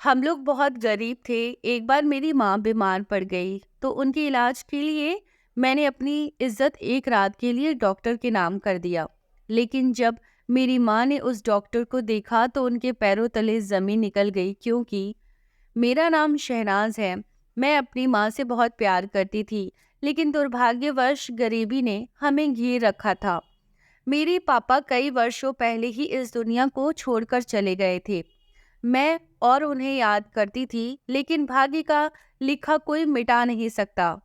हम लोग बहुत गरीब थे। एक बार मेरी माँ बीमार पड़ गई तो उनके इलाज के लिए मैंने अपनी इज्जत एक रात के लिए डॉक्टर के नाम कर दिया। लेकिन जब मेरी माँ ने उस डॉक्टर को देखा तो उनके पैरों तले जमीन निकल गई, क्योंकि मेरा नाम शहनाज है। मैं अपनी माँ से बहुत प्यार करती थी, लेकिन दुर्भाग्यवश गरीबी ने हमें घेर रखा था। मेरे पापा कई वर्षों पहले ही इस दुनिया को छोड़कर चले गए थे। मैं और उन्हें याद करती थी, लेकिन भाग्य का लिखा कोई मिटा नहीं सकता।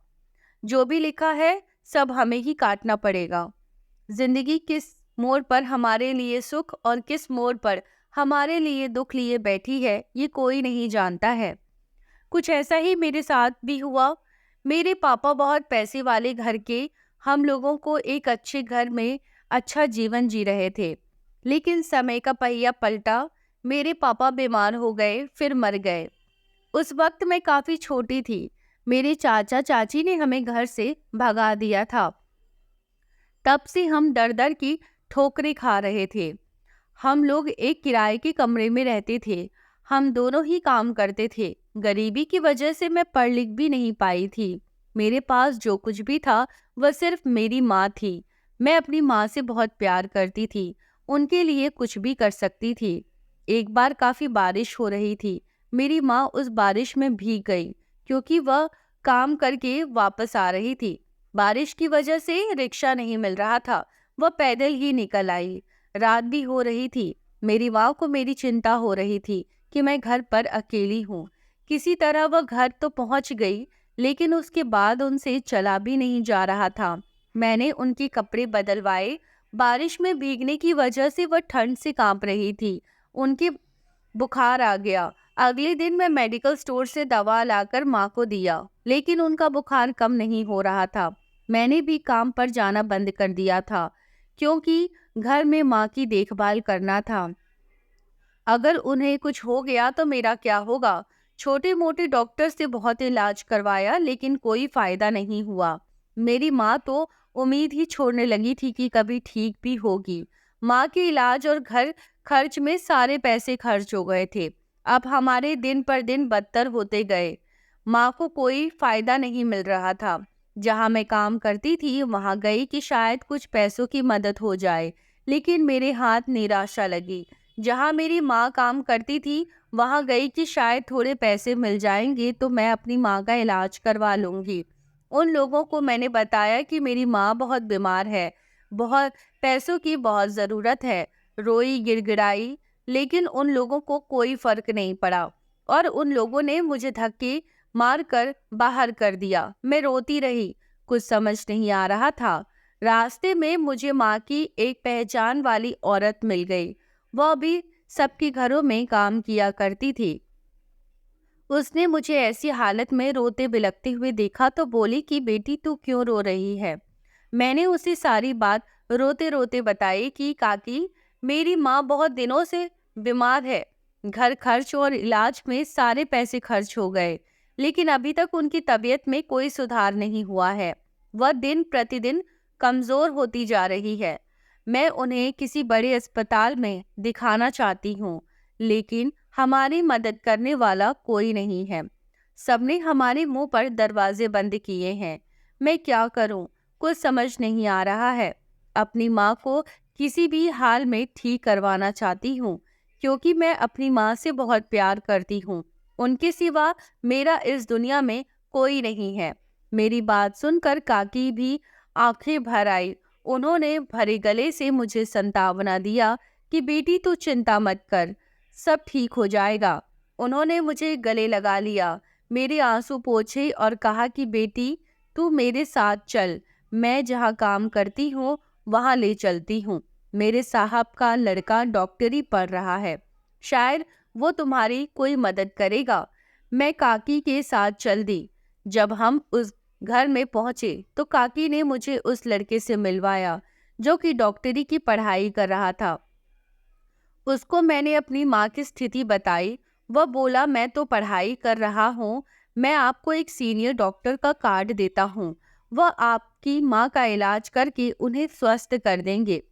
जो भी लिखा है सब हमें ही काटना पड़ेगा। जिंदगी किस मोड़ पर हमारे लिए सुख और किस मोड़ पर हमारे लिए दुख लिए बैठी है, ये कोई नहीं जानता है। कुछ ऐसा ही मेरे साथ भी हुआ। मेरे पापा बहुत पैसे वाले घर के, हम लोगों को एक अच्छे घर में अच्छा जीवन जी रहे थे। लेकिन समय का पहिया पलटा, मेरे पापा बीमार हो गए, फिर मर गए। उस वक्त मैं काफी छोटी थी। मेरे चाचा चाची ने हमें घर से भगा दिया था। तब से हम दर दर की ठोकरें खा रहे थे। हम लोग एक किराए के कमरे में रहते थे। हम दोनों ही काम करते थे। गरीबी की वजह से मैं पढ़ लिख भी नहीं पाई थी। मेरे पास जो कुछ भी था वह सिर्फ मेरी माँ थी। मैं अपनी माँ से बहुत प्यार करती थी, उनके लिए कुछ भी कर सकती थी। एक बार काफी बारिश हो रही थी। मेरी माँ उस बारिश में भीग गई, क्योंकि वह काम करके वापस आ रही थी। बारिश की वजह से रिक्शा नहीं मिल रहा था। वह पैदल ही निकल आई। रात भी हो रही थी। मेरी माँ को मेरी चिंता हो रही थी कि मैं घर पर अकेली हूँ। किसी तरह वह घर तो पहुँच गई, लेकिन उसके बाद उनसे चला भी नहीं जा रहा था। मैंने उनके कपड़े बदलवाए। बारिश में भीगने की वजह से वह ठंड से कांप रही थी। उनके बुखार आ गया। अगले दिन मैं मेडिकल स्टोर से दवा लाकर माँ को दिया, लेकिन उनका बुखार कम नहीं हो रहा था। मैंने भी काम पर जाना बंद कर दिया था, क्योंकि घर में माँ की देखभाल करना था। अगर उन्हें कुछ हो गया तो मेरा क्या होगा। छोटे मोटे डॉक्टर से बहुत इलाज करवाया, लेकिन कोई फायदा नहीं हुआ। मेरी माँ तो उम्मीद ही छोड़ने लगी थी कि कभी ठीक भी होगी। माँ के इलाज और घर खर्च में सारे पैसे खर्च हो गए थे। अब हमारे दिन पर दिन बदतर होते गए। माँ को कोई फायदा नहीं मिल रहा था। जहाँ मैं काम करती थी वहाँ गई कि शायद कुछ पैसों की मदद हो जाए, लेकिन मेरे हाथ निराशा लगी। जहाँ मेरी माँ काम करती थी वहाँ गई कि शायद थोड़े पैसे मिल जाएंगे तो मैं अपनी माँ का इलाज करवा लूँगी। उन लोगों को मैंने बताया कि मेरी माँ बहुत बीमार है, बहुत पैसों की बहुत ज़रूरत है। रोई गिड़गिड़ाई, लेकिन उन लोगों को कोई फर्क नहीं पड़ा और उन लोगों ने मुझे धक्के मार कर बाहर कर दिया। मैं रोती रही, कुछ समझ नहीं आ रहा था। रास्ते में मुझे माँ की एक पहचान वाली औरत मिल गई। वह भी सबके घरों में काम किया करती थी। उसने मुझे ऐसी हालत में रोते बिलखते हुए देखा तो बोली कि बेटी तू क्यों रो रही है। मैंने उसे सारी बात रोते रोते बताई कि काकी, मेरी माँ बहुत दिनों से बीमार है। घर खर्च और इलाज में सारे पैसे खर्च हो गए, लेकिन अभी तक उनकी तबीयत में कोई सुधार नहीं हुआ है। वह दिन प्रतिदिन कमजोर होती जा रही है। मैं उन्हें किसी बड़े अस्पताल में दिखाना चाहती हूँ, लेकिन हमारी मदद करने वाला कोई नहीं है। सबने हमारे मुंह पर दरवाजे बंद किए हैं। मैं क्या करूं, कुछ समझ नहीं आ रहा है। अपनी माँ को किसी भी हाल में ठीक करवाना चाहती हूँ, क्योंकि मैं अपनी माँ से बहुत प्यार करती हूँ। उनके सिवा मेरा इस दुनिया में कोई नहीं है। मेरी बात सुनकर काकी भी आंखें भर आई। उन्होंने भरे गले से मुझे सांत्वना दिया कि बेटी तू चिंता मत कर, सब ठीक हो जाएगा। उन्होंने मुझे गले लगा लिया, मेरे आंसू पोंछे और कहा कि बेटी तू मेरे साथ चल, मैं जहाँ काम करती हूँ वहाँ ले चलती हूँ। मेरे साहब का लड़का डॉक्टरी पढ़ रहा है, शायद वो तुम्हारी कोई मदद करेगा। मैं काकी के साथ चल दी। जब हम उस घर में पहुंचे तो काकी ने मुझे उस लड़के से मिलवाया जो कि डॉक्टरी की पढ़ाई कर रहा था। उसको मैंने अपनी माँ की स्थिति बताई। वह बोला मैं तो पढ़ाई कर रहा हूँ, मैं आपको एक सीनियर डॉक्टर का कार्ड देता हूँ। वह आपकी माँ का इलाज करके उन्हें स्वस्थ कर देंगे।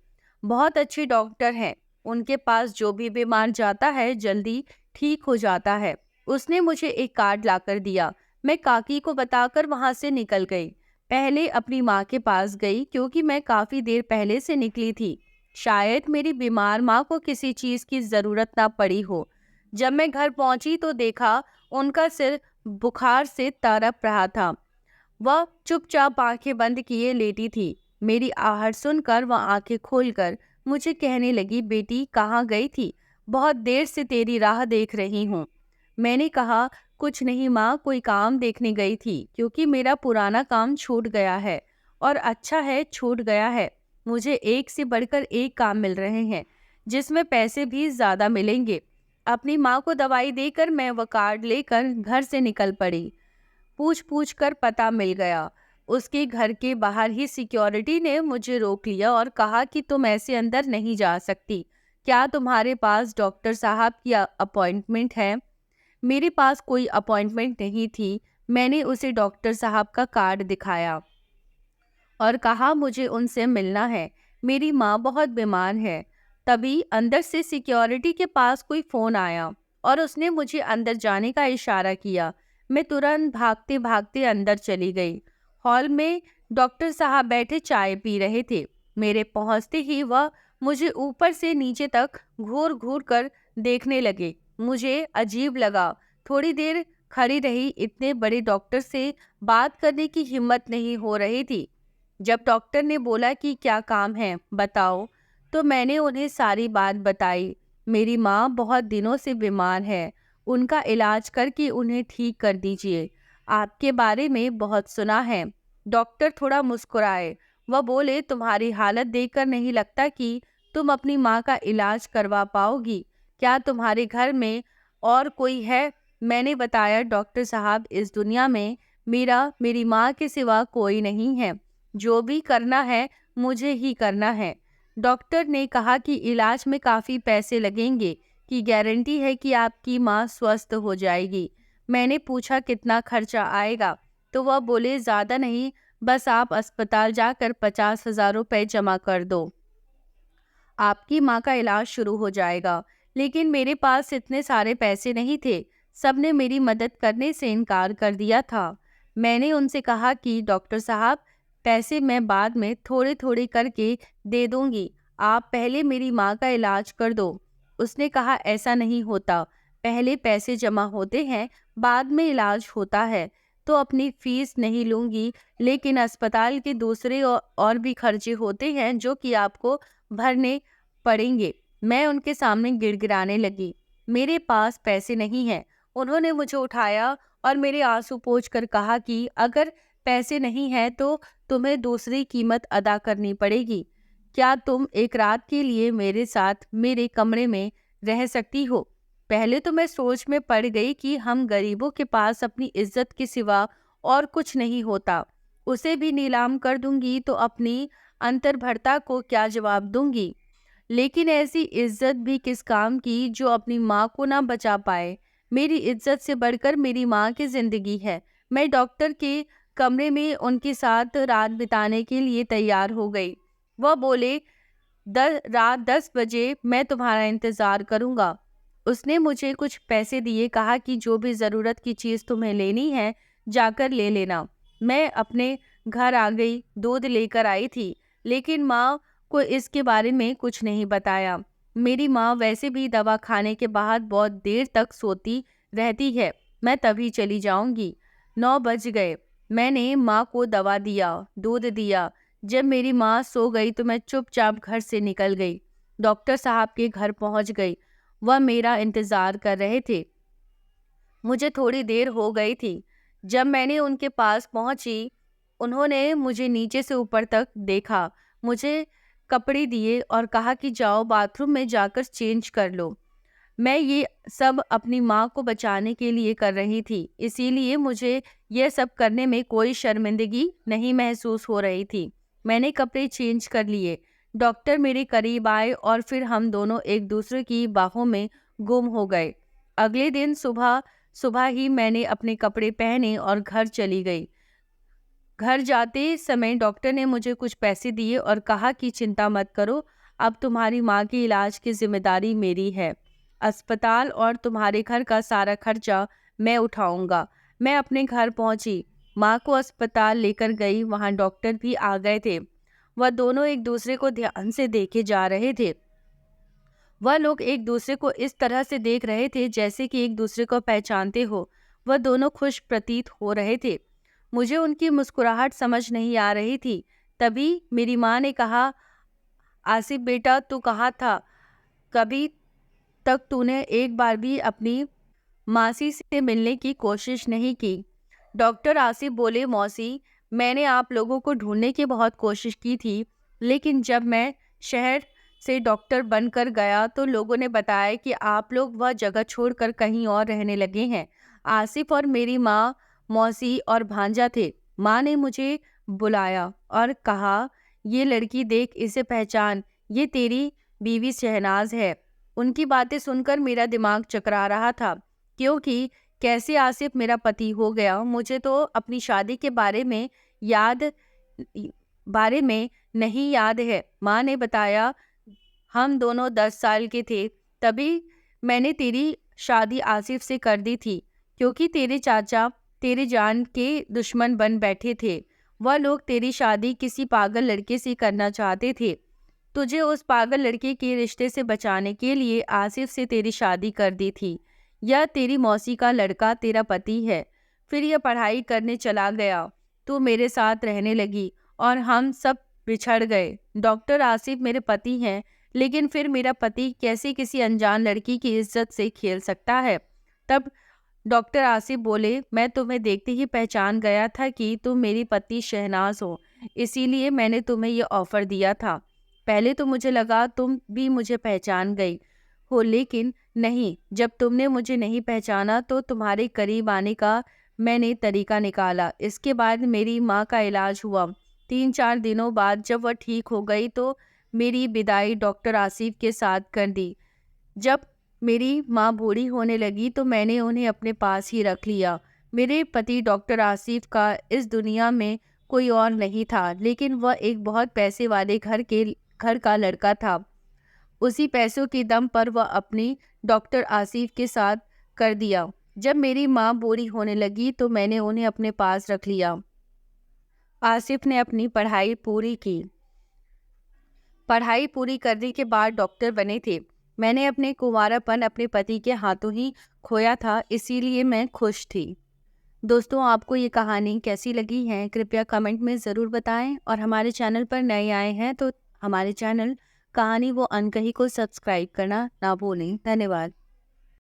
बहुत अच्छे डॉक्टर हैं, उनके पास जो भी बीमार जाता है जल्दी ठीक हो जाता है। उसने मुझे एक कार्ड लाकर दिया। मैं काकी को बताकर वहां से निकल गई। पहले अपनी माँ के पास गई क्योंकि मैं काफी देर पहले से निकली थी। शायद मेरी बीमार माँ को किसी चीज की जरूरत ना पड़ी हो। जब मैं घर पहुंची तो देखा उनका सिर बुखार से तड़प रहा था। वह चुपचाप आंखें बंद किए लेटी थी। मेरी आहट सुनकर वह आंखें खोलकर मुझे कहने लगी, बेटी कहाँ गई थी? बहुत देर से तेरी राह देख रही हूँ। मैंने कहा, कुछ नहीं माँ, कोई काम देखने गई थी क्योंकि मेरा पुराना काम छूट गया है। और अच्छा है छूट गया है। मुझे एक से बढ़कर एक काम मिल रहे हैं जिसमें पैसे भी ज्यादा मिलेंगे। अपनी माँ को दवाई देकर मैं वह कार्ड लेकर घर से निकल पड़ी। पूछ पूछ कर पता मिल गया। उसके घर के बाहर ही सिक्योरिटी ने मुझे रोक लिया और कहा कि तुम ऐसे अंदर नहीं जा सकती। क्या तुम्हारे पास डॉक्टर साहब की अपॉइंटमेंट है? मेरे पास कोई अपॉइंटमेंट नहीं थी। मैंने उसे डॉक्टर साहब का कार्ड दिखाया और कहा मुझे उनसे मिलना है। मेरी माँ बहुत बीमार है। तभी अंदर से सिक्योरिटी के पास कोई फोन आया और उसने मुझे अंदर जाने का इशारा किया। मैं तुरंत भागते भागते अंदर चली गई। हॉल में डॉक्टर साहब बैठे चाय पी रहे थे। मेरे पहुंचते ही वह मुझे ऊपर से नीचे तक घूर घूर कर देखने लगे। मुझे अजीब लगा। थोड़ी देर खड़ी रही। इतने बड़े डॉक्टर से बात करने की हिम्मत नहीं हो रही थी। जब डॉक्टर ने बोला कि क्या काम है बताओ, तो मैंने उन्हें सारी बात बताई। मेरी माँ बहुत दिनों से बीमार है। उनका इलाज करके उन्हें ठीक कर दीजिए। आपके बारे में बहुत सुना है। डॉक्टर थोड़ा मुस्कुराए। वह बोले, तुम्हारी हालत देखकर नहीं लगता कि तुम अपनी माँ का इलाज करवा पाओगी। क्या तुम्हारे घर में और कोई है? मैंने बताया, डॉक्टर साहब इस दुनिया में मेरी माँ के सिवा कोई नहीं है। जो भी करना है मुझे ही करना है। डॉक्टर ने कहा कि इलाज में काफ़ी पैसे लगेंगे, कि गारंटी है कि आपकी माँ स्वस्थ हो जाएगी। मैंने पूछा कितना खर्चा आएगा, तो वह बोले ज़्यादा नहीं, बस आप अस्पताल जाकर 50,000 रुपये जमा कर दो, आपकी माँ का इलाज शुरू हो जाएगा। लेकिन मेरे पास इतने सारे पैसे नहीं थे। सबने मेरी मदद करने से इनकार कर दिया था। मैंने उनसे कहा कि डॉक्टर साहब, पैसे मैं बाद में थोड़े थोड़े करके दे दूंगी, आप पहले मेरी माँ का इलाज कर दो। उसने कहा, ऐसा नहीं होता। पहले पैसे जमा होते हैं, बाद में इलाज होता है। तो अपनी फीस नहीं लूंगी, लेकिन अस्पताल के दूसरे और भी खर्चे होते हैं जो कि आपको भरने पड़ेंगे। मैं उनके सामने गिड़गिड़ाने लगी। मेरे पास पैसे नहीं हैं। उन्होंने मुझे उठाया और मेरे आंसू पोंछकर कहा कि अगर पैसे नहीं हैं तो तुम्हें दूसरी कीमत अदा करनी पड़ेगी। क्या तुम एक रात के लिए मेरे साथ मेरे कमरे में रह सकती हो? पहले तो मैं सोच में पड़ गई कि हम गरीबों के पास अपनी इज्जत के सिवा और कुछ नहीं होता। उसे भी नीलाम कर दूंगी तो अपनी अंतर्भरता को क्या जवाब दूंगी? लेकिन ऐसी इज्जत भी किस काम की जो अपनी माँ को ना बचा पाए। मेरी इज्जत से बढ़कर मेरी माँ की जिंदगी है। मैं डॉक्टर के कमरे में उनके साथ रात बिताने के लिए तैयार हो गई। वह बोले, रात 10 बजे मैं तुम्हारा इंतजार करूंगा। उसने मुझे कुछ पैसे दिए, कहा कि जो भी ज़रूरत की चीज़ तुम्हें लेनी है जाकर ले लेना। मैं अपने घर आ गई। दूध लेकर आई थी, लेकिन माँ को इसके बारे में कुछ नहीं बताया। मेरी माँ वैसे भी दवा खाने के बाद बहुत देर तक सोती रहती है। मैं तभी चली जाऊंगी। 9 बज गए। मैंने माँ को दवा दिया, दूध दिया। जब मेरी माँ सो गई तो मैं चुपचाप घर से निकल गई। डॉक्टर साहब के घर पहुंच गई। वह मेरा इंतजार कर रहे थे। मुझे थोड़ी देर हो गई थी। जब मैंने उनके पास पहुंची, उन्होंने मुझे नीचे से ऊपर तक देखा, मुझे कपड़े दिए और कहा कि जाओ बाथरूम में जाकर चेंज कर लो। मैं ये सब अपनी माँ को बचाने के लिए कर रही थी, इसीलिए मुझे यह सब करने में कोई शर्मिंदगी नहीं महसूस हो रही थी। मैंने कपड़े चेंज कर लिए। डॉक्टर मेरे करीब आए और फिर हम दोनों एक दूसरे की बाहों में गुम हो गए। अगले दिन सुबह सुबह ही मैंने अपने कपड़े पहने और घर चली गई। घर जाते समय डॉक्टर ने मुझे कुछ पैसे दिए और कहा कि चिंता मत करो, अब तुम्हारी माँ के इलाज की जिम्मेदारी मेरी है। अस्पताल और तुम्हारे घर का सारा खर्चा मैं उठाऊंगा। मैं अपने घर पहुंची, माँ को अस्पताल लेकर गई। वहाँ डॉक्टर भी आ गए थे। वह दोनों एक दूसरे को ध्यान से देखे जा रहे थे। वह लोग एक दूसरे को इस तरह से देख रहे थे जैसे कि एक दूसरे को पहचानते हो। वह दोनों खुश प्रतीत हो रहे थे। मुझे उनकी मुस्कुराहट समझ नहीं आ रही थी। तभी मेरी माँ ने कहा, आसिफ बेटा, तू कहाँ था? कभी तक तूने एक बार भी अपनी मासी से मिलने की कोशिश नहीं की। डॉक्टर आसिफ बोले, मौसी, मैंने आप लोगों को ढूंढने की बहुत कोशिश की थी, लेकिन जब मैं शहर से डॉक्टर बनकर गया तो लोगों ने बताया कि आप लोग वह जगह छोड़कर कहीं और रहने लगे हैं। आसिफ और मेरी माँ, मौसी और भांजा थे। माँ ने मुझे बुलाया और कहा, ये लड़की देख, इसे पहचान, ये तेरी बीवी शहनाज है। उनकी बातें सुनकर मेरा दिमाग चकरा रहा था, क्योंकि कैसे आसिफ मेरा पति हो गया। मुझे तो अपनी शादी के बारे में नहीं याद है। माँ ने बताया, हम दोनों 10 साल के थे तभी मैंने तेरी शादी आसिफ से कर दी थी, क्योंकि तेरे चाचा तेरे जान के दुश्मन बन बैठे थे। वह लोग तेरी शादी किसी पागल लड़के से करना चाहते थे। तुझे उस पागल लड़के के रिश्ते से बचाने के लिए आसिफ से तेरी शादी कर दी थी। यह तेरी मौसी का लड़का तेरा पति है। फिर यह पढ़ाई करने चला गया, तू मेरे साथ रहने लगी और हम सब बिछड़ गए। डॉक्टर आसिफ मेरे पति हैं, लेकिन फिर मेरा पति कैसे किसी अनजान लड़की की इज्जत से खेल सकता है? तब डॉक्टर आसिफ बोले, मैं तुम्हें देखते ही पहचान गया था कि तुम मेरी पत्नी शहनाज हो, इसीलिए मैंने तुम्हें यह ऑफर दिया था। पहले तो मुझे लगा तुम भी मुझे पहचान गई हो, लेकिन नहीं। जब तुमने मुझे नहीं पहचाना तो तुम्हारे करीब आने का मैंने तरीका निकाला। इसके बाद मेरी माँ का इलाज हुआ। 3-4 दिनों बाद जब वह ठीक हो गई तो मेरी विदाई डॉक्टर आसिफ के साथ कर दी। जब मेरी माँ बूढ़ी होने लगी तो मैंने उन्हें अपने पास ही रख लिया। मेरे पति डॉक्टर आसिफ का इस दुनिया में कोई और नहीं था, लेकिन वह एक बहुत पैसे वाले घर का लड़का था। उसी पैसों के दम पर वह अपनी डॉक्टर आसिफ के साथ कर दिया। जब मेरी माँ बूढ़ी होने लगी तो मैंने उन्हें अपने पास रख लिया। आसिफ ने अपनी पढ़ाई पूरी की। पढ़ाई पूरी करने के बाद डॉक्टर बने थे। मैंने अपने कुंवारापन अपने पति के हाथों ही खोया था, इसीलिए मैं खुश थी। दोस्तों, आपको ये कहानी कैसी लगी है कृपया कमेंट में ज़रूर बताएं, और हमारे चैनल पर नए आए हैं तो हमारे चैनल कहानी वो अनकही को सब्सक्राइब करना ना भूलें। धन्यवाद।